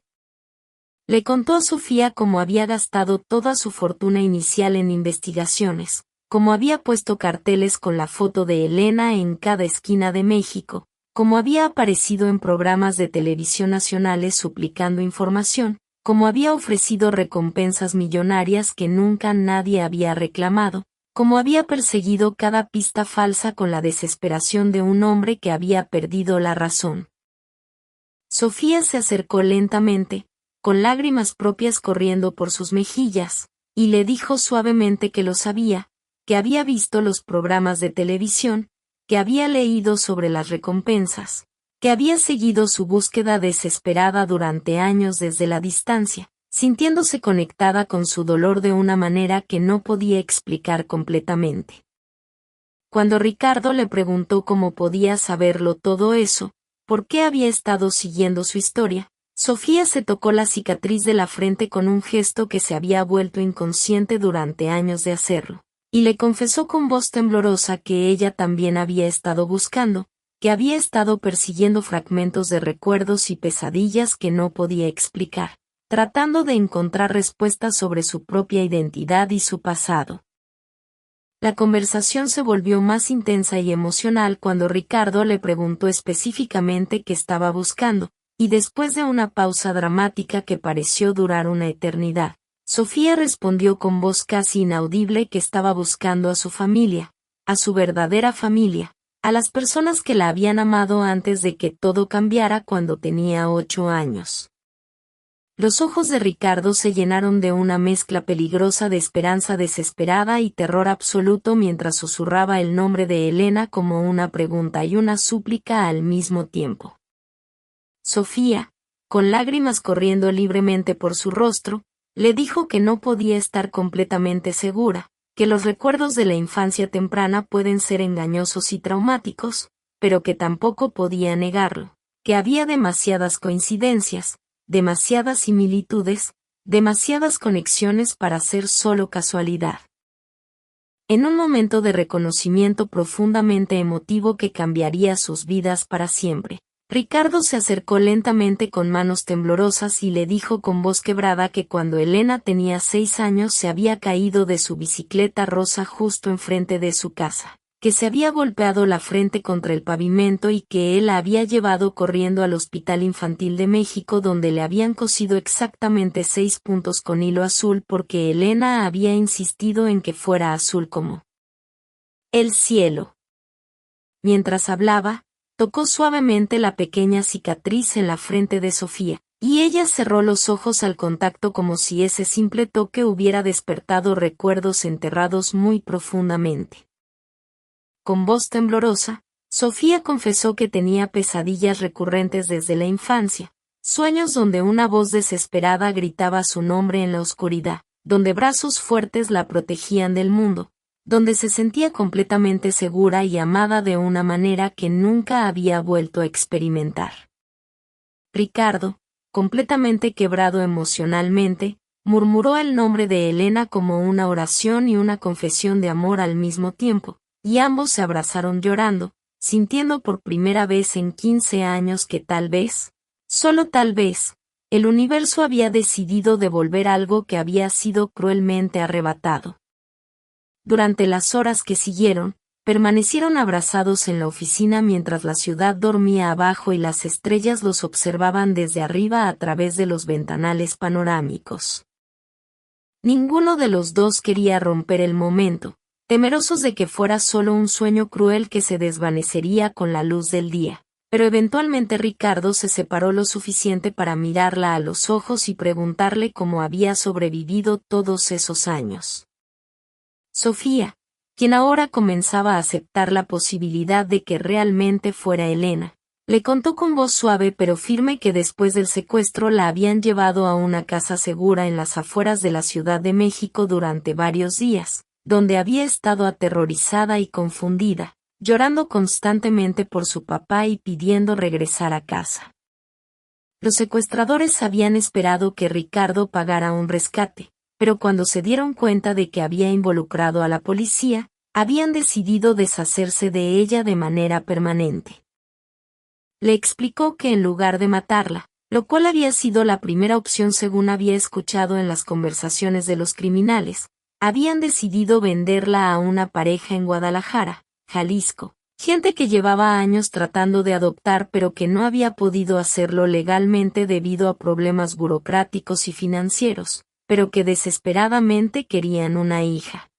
Le contó a Sofía cómo había gastado toda su fortuna inicial en investigaciones, cómo había puesto carteles con la foto de Elena en cada esquina de México, cómo había aparecido en programas de televisión nacionales suplicando información, cómo había ofrecido recompensas millonarias que nunca nadie había reclamado, cómo había perseguido cada pista falsa con la desesperación de un hombre que había perdido la razón. Sofía se acercó lentamente, con lágrimas propias corriendo por sus mejillas, y le dijo suavemente que lo sabía, que había visto los programas de televisión, que había leído sobre las recompensas, que había seguido su búsqueda desesperada durante años desde la distancia, sintiéndose conectada con su dolor de una manera que no podía explicar completamente. Cuando Ricardo le preguntó cómo podía saberlo todo eso, por qué había estado siguiendo su historia, Sofía se tocó la cicatriz de la frente con un gesto que se había vuelto inconsciente durante años de hacerlo, y le confesó con voz temblorosa que ella también había estado buscando, que había estado persiguiendo fragmentos de recuerdos y pesadillas que no podía explicar, tratando de encontrar respuestas sobre su propia identidad y su pasado. La conversación se volvió más intensa y emocional cuando Ricardo le preguntó específicamente qué estaba buscando, y después de una pausa dramática que pareció durar una eternidad, Sofía respondió con voz casi inaudible que estaba buscando a su familia, a su verdadera familia, a las personas que la habían amado antes de que todo cambiara cuando tenía 8 años. Los ojos de Ricardo se llenaron de una mezcla peligrosa de esperanza desesperada y terror absoluto mientras susurraba el nombre de Elena como una pregunta y una súplica al mismo tiempo. Sofía, con lágrimas corriendo libremente por su rostro, le dijo que no podía estar completamente segura, que los recuerdos de la infancia temprana pueden ser engañosos y traumáticos, pero que tampoco podía negarlo, que había demasiadas coincidencias, demasiadas similitudes, demasiadas conexiones para ser solo casualidad. En un momento de reconocimiento profundamente emotivo que cambiaría sus vidas para siempre, Ricardo se acercó lentamente con manos temblorosas y le dijo con voz quebrada que cuando Elena tenía 6 años se había caído de su bicicleta rosa justo enfrente de su casa, que se había golpeado la frente contra el pavimento y que él la había llevado corriendo al Hospital Infantil de México donde le habían cosido exactamente 6 puntos con hilo azul porque Elena había insistido en que fuera azul como el cielo. Mientras hablaba, tocó suavemente la pequeña cicatriz en la frente de Sofía, y ella cerró los ojos al contacto como si ese simple toque hubiera despertado recuerdos enterrados muy profundamente. Con voz temblorosa, Sofía confesó que tenía pesadillas recurrentes desde la infancia, sueños donde una voz desesperada gritaba su nombre en la oscuridad, donde brazos fuertes la protegían del mundo, donde se sentía completamente segura y amada de una manera que nunca había vuelto a experimentar. Ricardo, completamente quebrado emocionalmente, murmuró el nombre de Elena como una oración y una confesión de amor al mismo tiempo, y ambos se abrazaron llorando, sintiendo por primera vez en 15 años que tal vez, solo tal vez, el universo había decidido devolver algo que había sido cruelmente arrebatado. Durante las horas que siguieron, permanecieron abrazados en la oficina mientras la ciudad dormía abajo y las estrellas los observaban desde arriba a través de los ventanales panorámicos. Ninguno de los dos quería romper el momento, temerosos de que fuera solo un sueño cruel que se desvanecería con la luz del día. Pero eventualmente Ricardo se separó lo suficiente para mirarla a los ojos y preguntarle cómo había sobrevivido todos esos años. Sofía, quien ahora comenzaba a aceptar la posibilidad de que realmente fuera Elena, le contó con voz suave pero firme que después del secuestro la habían llevado a una casa segura en las afueras de la Ciudad de México durante varios días, donde había estado aterrorizada y confundida, llorando constantemente por su papá y pidiendo regresar a casa. Los secuestradores habían esperado que Ricardo pagara un rescate, pero cuando se dieron cuenta de que había involucrado a la policía, habían decidido deshacerse de ella de manera permanente. Le explicó que en lugar de matarla, lo cual había sido la primera opción según había escuchado en las conversaciones de los criminales, habían decidido venderla a una pareja en Guadalajara, Jalisco, gente que llevaba años tratando de adoptar pero que no había podido hacerlo legalmente debido a problemas burocráticos y financieros, pero que desesperadamente querían una hija.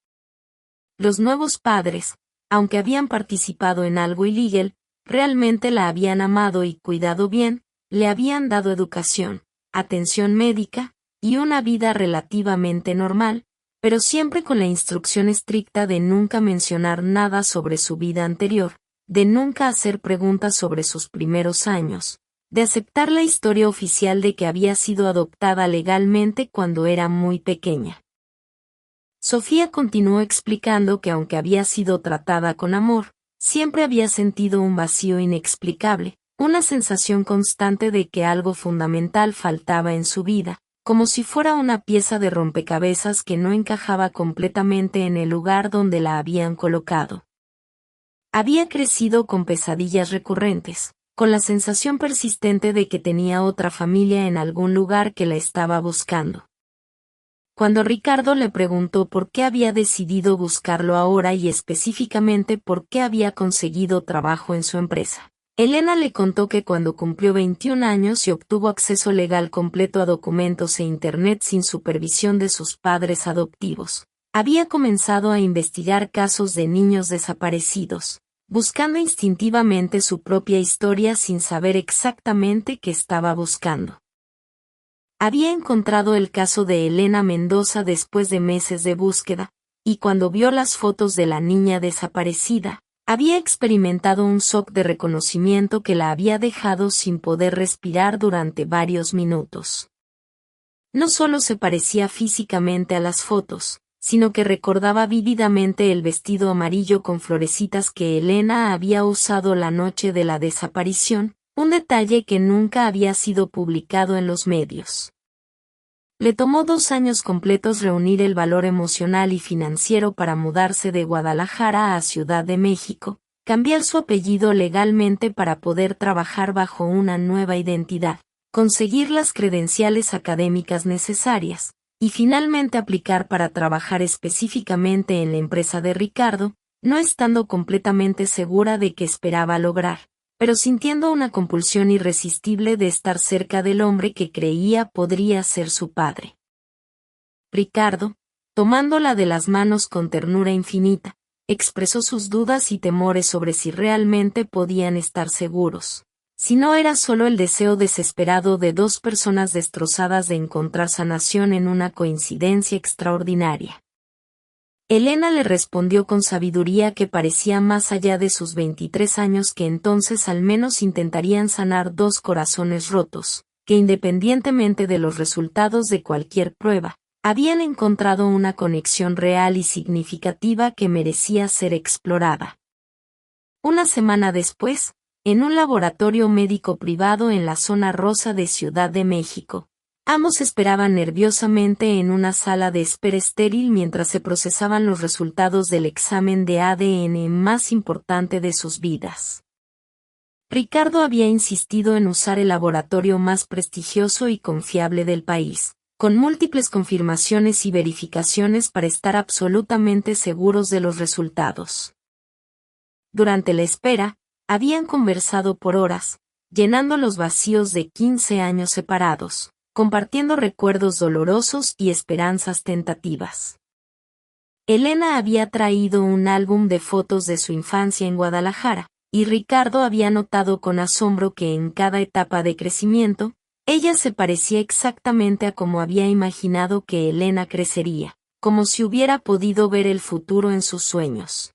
Los nuevos padres, aunque habían participado en algo ilegal, realmente la habían amado y cuidado bien, le habían dado educación, atención médica, y una vida relativamente normal, pero siempre con la instrucción estricta de nunca mencionar nada sobre su vida anterior, de nunca hacer preguntas sobre sus primeros años, de aceptar la historia oficial de que había sido adoptada legalmente cuando era muy pequeña. Sofía continuó explicando que aunque había sido tratada con amor, siempre había sentido un vacío inexplicable, una sensación constante de que algo fundamental faltaba en su vida, como si fuera una pieza de rompecabezas que no encajaba completamente en el lugar donde la habían colocado. Había crecido con pesadillas recurrentes, con la sensación persistente de que tenía otra familia en algún lugar que la estaba buscando. Cuando Ricardo le preguntó por qué había decidido buscarlo ahora y específicamente por qué había conseguido trabajo en su empresa, Elena le contó que cuando cumplió 21 años y obtuvo acceso legal completo a documentos e Internet sin supervisión de sus padres adoptivos, había comenzado a investigar casos de niños desaparecidos, buscando instintivamente su propia historia sin saber exactamente qué estaba buscando. Había encontrado el caso de Elena Mendoza después de meses de búsqueda, y cuando vio las fotos de la niña desaparecida, había experimentado un shock de reconocimiento que la había dejado sin poder respirar durante varios minutos. No solo se parecía físicamente a las fotos, sino que recordaba vívidamente el vestido amarillo con florecitas que Elena había usado la noche de la desaparición, un detalle que nunca había sido publicado en los medios. Le tomó 2 años completos reunir el valor emocional y financiero para mudarse de Guadalajara a Ciudad de México, cambiar su apellido legalmente para poder trabajar bajo una nueva identidad, conseguir las credenciales académicas necesarias, y finalmente aplicar para trabajar específicamente en la empresa de Ricardo, no estando completamente segura de qué esperaba lograr, pero sintiendo una compulsión irresistible de estar cerca del hombre que creía podría ser su padre. Ricardo, tomándola de las manos con ternura infinita, expresó sus dudas y temores sobre si realmente podían estar seguros, si no era solo el deseo desesperado de 2 personas destrozadas de encontrar sanación en una coincidencia extraordinaria. Elena le respondió con sabiduría que parecía más allá de sus 23 años que entonces al menos intentarían sanar 2 corazones rotos, que independientemente de los resultados de cualquier prueba, habían encontrado una conexión real y significativa que merecía ser explorada. Una semana después, en un laboratorio médico privado en la zona rosa de Ciudad de México, Ambos esperaban nerviosamente en una sala de espera estéril mientras se procesaban los resultados del examen de ADN más importante de sus vidas. Ricardo había insistido en usar el laboratorio más prestigioso y confiable del país, con múltiples confirmaciones y verificaciones para estar absolutamente seguros de los resultados. Durante la espera, habían conversado por horas, llenando los vacíos de 15 años separados, compartiendo recuerdos dolorosos y esperanzas tentativas. Elena había traído un álbum de fotos de su infancia en Guadalajara, y Ricardo había notado con asombro que en cada etapa de crecimiento, ella se parecía exactamente a como había imaginado que Elena crecería, como si hubiera podido ver el futuro en sus sueños.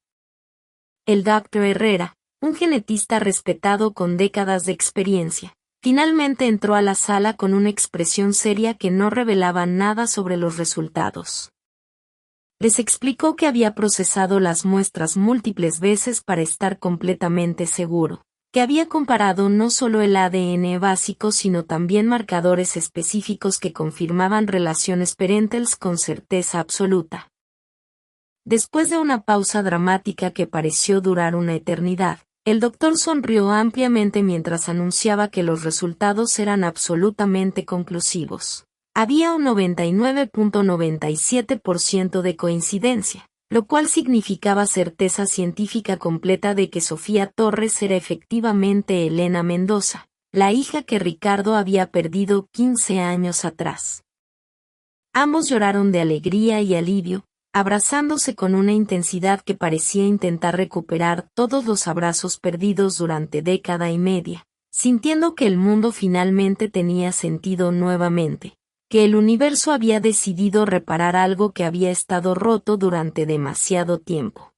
El Dr. Herrera, un genetista respetado con décadas de experiencia, finalmente entró a la sala con una expresión seria que no revelaba nada sobre los resultados. Les explicó que había procesado las muestras múltiples veces para estar completamente seguro, que había comparado no solo el ADN básico sino también marcadores específicos que confirmaban relaciones parentales con certeza absoluta. Después de una pausa dramática que pareció durar una eternidad, el doctor sonrió ampliamente mientras anunciaba que los resultados eran absolutamente conclusivos. Había un 99.97% de coincidencia, lo cual significaba certeza científica completa de que Sofía Torres era efectivamente Elena Mendoza, la hija que Ricardo había perdido 15 años atrás. Ambos lloraron de alegría y alivio, abrazándose con una intensidad que parecía intentar recuperar todos los abrazos perdidos durante década y media, sintiendo que el mundo finalmente tenía sentido nuevamente, que el universo había decidido reparar algo que había estado roto durante demasiado tiempo.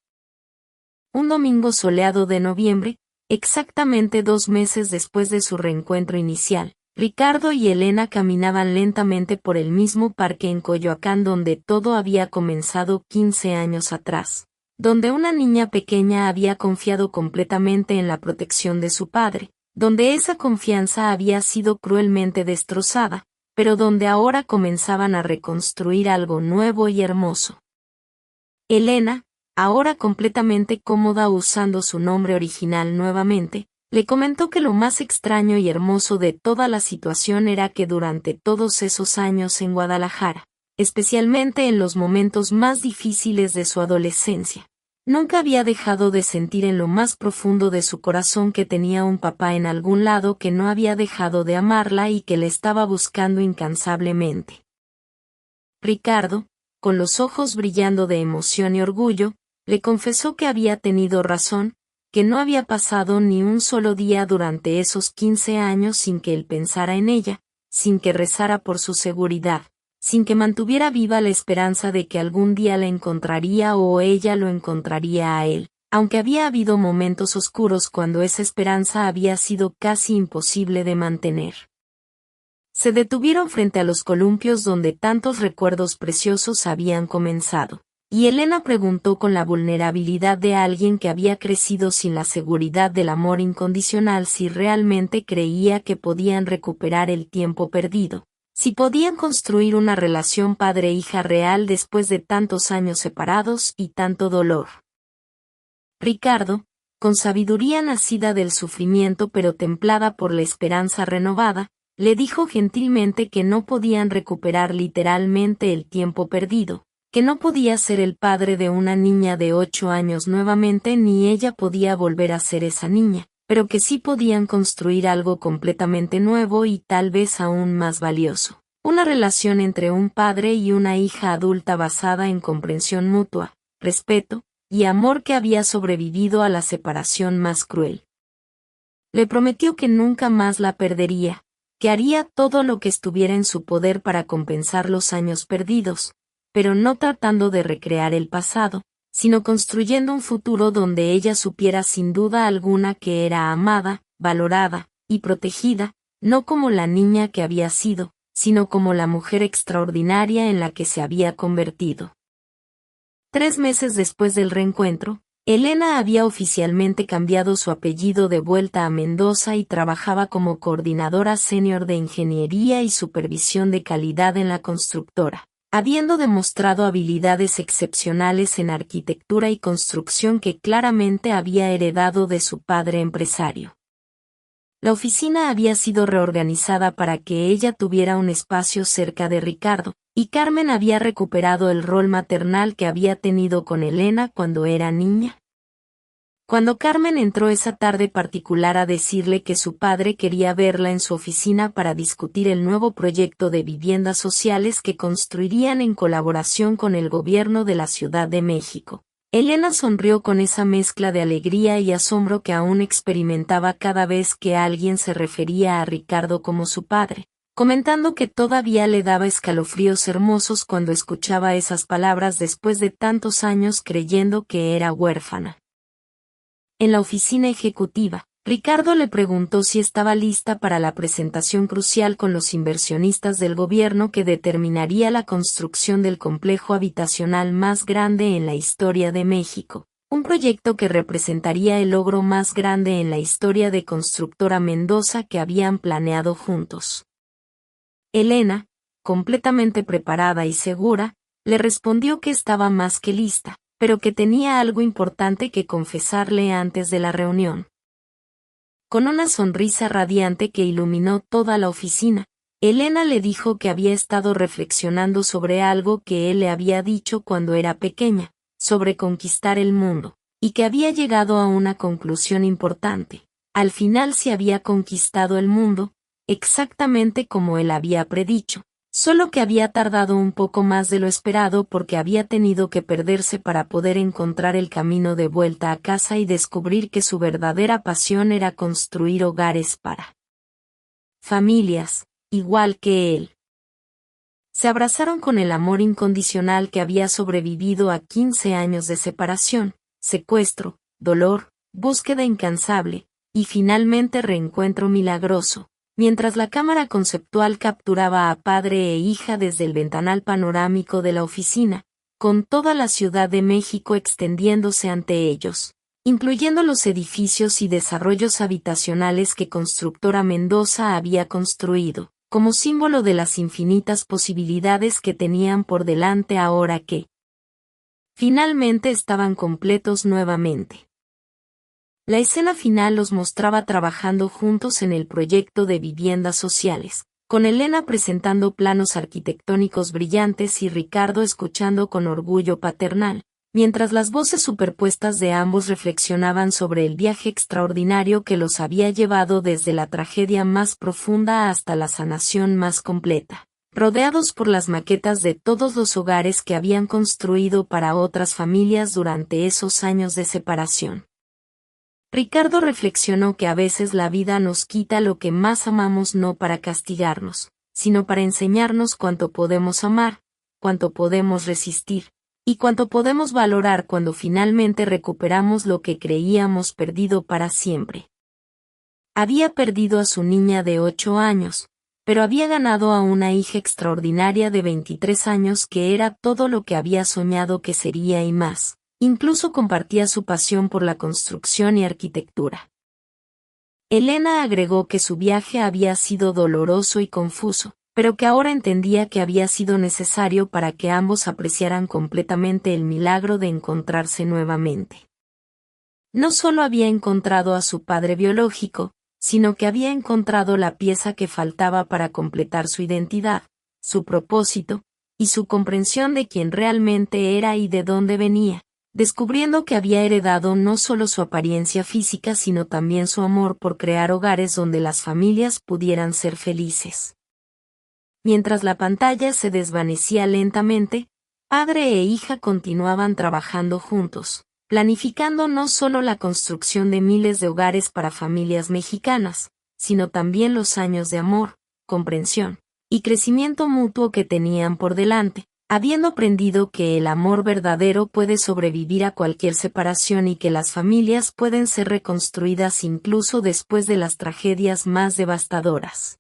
Un domingo soleado de noviembre, exactamente 2 meses después de su reencuentro inicial, Ricardo y Elena caminaban lentamente por el mismo parque en Coyoacán donde todo había comenzado 15 años atrás, donde una niña pequeña había confiado completamente en la protección de su padre, donde esa confianza había sido cruelmente destrozada, pero donde ahora comenzaban a reconstruir algo nuevo y hermoso. Elena, ahora completamente cómoda usando su nombre original nuevamente, le comentó que lo más extraño y hermoso de toda la situación era que durante todos esos años en Guadalajara, especialmente en los momentos más difíciles de su adolescencia, nunca había dejado de sentir en lo más profundo de su corazón que tenía un papá en algún lado que no había dejado de amarla y que le estaba buscando incansablemente. Ricardo, con los ojos brillando de emoción y orgullo, le confesó que había tenido razón, que no había pasado ni un solo día durante esos 15 años sin que él pensara en ella, sin que rezara por su seguridad, sin que mantuviera viva la esperanza de que algún día la encontraría o ella lo encontraría a él, aunque había habido momentos oscuros cuando esa esperanza había sido casi imposible de mantener. Se detuvieron frente a los columpios donde tantos recuerdos preciosos habían comenzado, y Elena preguntó con la vulnerabilidad de alguien que había crecido sin la seguridad del amor incondicional si realmente creía que podían recuperar el tiempo perdido. Si podían construir una relación padre-hija real después de tantos años separados y tanto dolor. Ricardo, con sabiduría nacida del sufrimiento pero templada por la esperanza renovada, le dijo gentilmente que no podían recuperar literalmente el tiempo perdido, que no podía ser el padre de una niña de 8 años nuevamente ni ella podía volver a ser esa niña, pero que sí podían construir algo completamente nuevo y tal vez aún más valioso. Una relación entre un padre y una hija adulta basada en comprensión mutua, respeto y amor que había sobrevivido a la separación más cruel. Le prometió que nunca más la perdería, que haría todo lo que estuviera en su poder para compensar los años perdidos, pero no tratando de recrear el pasado, sino construyendo un futuro donde ella supiera sin duda alguna que era amada, valorada y protegida, no como la niña que había sido, sino como la mujer extraordinaria en la que se había convertido. 3 meses después del reencuentro, Elena había oficialmente cambiado su apellido de vuelta a Mendoza y trabajaba como coordinadora senior de ingeniería y supervisión de calidad en la constructora, habiendo demostrado habilidades excepcionales en arquitectura y construcción que claramente había heredado de su padre empresario. La oficina había sido reorganizada para que ella tuviera un espacio cerca de Ricardo, y Carmen había recuperado el rol maternal que había tenido con Elena cuando era niña. Cuando Carmen entró esa tarde particular a decirle que su padre quería verla en su oficina para discutir el nuevo proyecto de viviendas sociales que construirían en colaboración con el gobierno de la Ciudad de México, Elena sonrió con esa mezcla de alegría y asombro que aún experimentaba cada vez que alguien se refería a Ricardo como su padre, comentando que todavía le daba escalofríos hermosos cuando escuchaba esas palabras después de tantos años creyendo que era huérfana. En la oficina ejecutiva, Ricardo le preguntó si estaba lista para la presentación crucial con los inversionistas del gobierno que determinaría la construcción del complejo habitacional más grande en la historia de México, un proyecto que representaría el logro más grande en la historia de Constructora Mendoza que habían planeado juntos. Elena, completamente preparada y segura, le respondió que estaba más que lista, pero que tenía algo importante que confesarle antes de la reunión. Con una sonrisa radiante que iluminó toda la oficina, Elena le dijo que había estado reflexionando sobre algo que él le había dicho cuando era pequeña, sobre conquistar el mundo, y que había llegado a una conclusión importante. Al final se había conquistado el mundo, exactamente como él había predicho, solo que había tardado un poco más de lo esperado porque había tenido que perderse para poder encontrar el camino de vuelta a casa y descubrir que su verdadera pasión era construir hogares para familias, igual que él. Se abrazaron con el amor incondicional que había sobrevivido a 15 años de separación, secuestro, dolor, búsqueda incansable, y finalmente reencuentro milagroso. Mientras la cámara conceptual capturaba a padre e hija desde el ventanal panorámico de la oficina, con toda la Ciudad de México extendiéndose ante ellos, incluyendo los edificios y desarrollos habitacionales que Constructora Mendoza había construido, como símbolo de las infinitas posibilidades que tenían por delante ahora que finalmente estaban completos nuevamente. La escena final los mostraba trabajando juntos en el proyecto de viviendas sociales, con Elena presentando planos arquitectónicos brillantes y Ricardo escuchando con orgullo paternal, mientras las voces superpuestas de ambos reflexionaban sobre el viaje extraordinario que los había llevado desde la tragedia más profunda hasta la sanación más completa, rodeados por las maquetas de todos los hogares que habían construido para otras familias durante esos años de separación. Ricardo reflexionó que a veces la vida nos quita lo que más amamos no para castigarnos, sino para enseñarnos cuánto podemos amar, cuánto podemos resistir, y cuánto podemos valorar cuando finalmente recuperamos lo que creíamos perdido para siempre. Había perdido a su niña de 8 años, pero había ganado a una hija extraordinaria de 23 años que era todo lo que había soñado que sería y más. Incluso compartía su pasión por la construcción y arquitectura. Elena agregó que su viaje había sido doloroso y confuso, pero que ahora entendía que había sido necesario para que ambos apreciaran completamente el milagro de encontrarse nuevamente. No solo había encontrado a su padre biológico, sino que había encontrado la pieza que faltaba para completar su identidad, su propósito, y su comprensión de quién realmente era y de dónde venía, descubriendo que había heredado no solo su apariencia física sino también su amor por crear hogares donde las familias pudieran ser felices. Mientras la pantalla se desvanecía lentamente, padre e hija continuaban trabajando juntos, planificando no solo la construcción de miles de hogares para familias mexicanas, sino también los años de amor, comprensión y crecimiento mutuo que tenían por delante, habiendo aprendido que el amor verdadero puede sobrevivir a cualquier separación y que las familias pueden ser reconstruidas incluso después de las tragedias más devastadoras.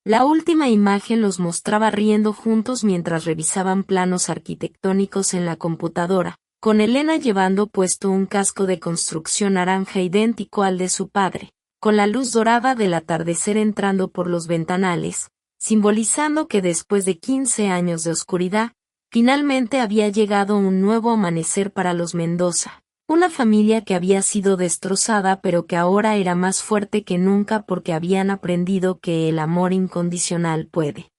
La última imagen los mostraba riendo juntos mientras revisaban planos arquitectónicos en la computadora, con Elena llevando puesto un casco de construcción naranja idéntico al de su padre, con la luz dorada del atardecer entrando por los ventanales, simbolizando que después de 15 años de oscuridad, finalmente había llegado un nuevo amanecer para los Mendoza, una familia que había sido destrozada pero que ahora era más fuerte que nunca porque habían aprendido que el amor incondicional puede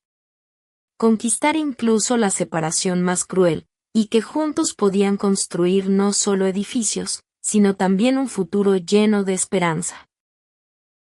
conquistar incluso la separación más cruel, y que juntos podían construir no solo edificios, sino también un futuro lleno de esperanza.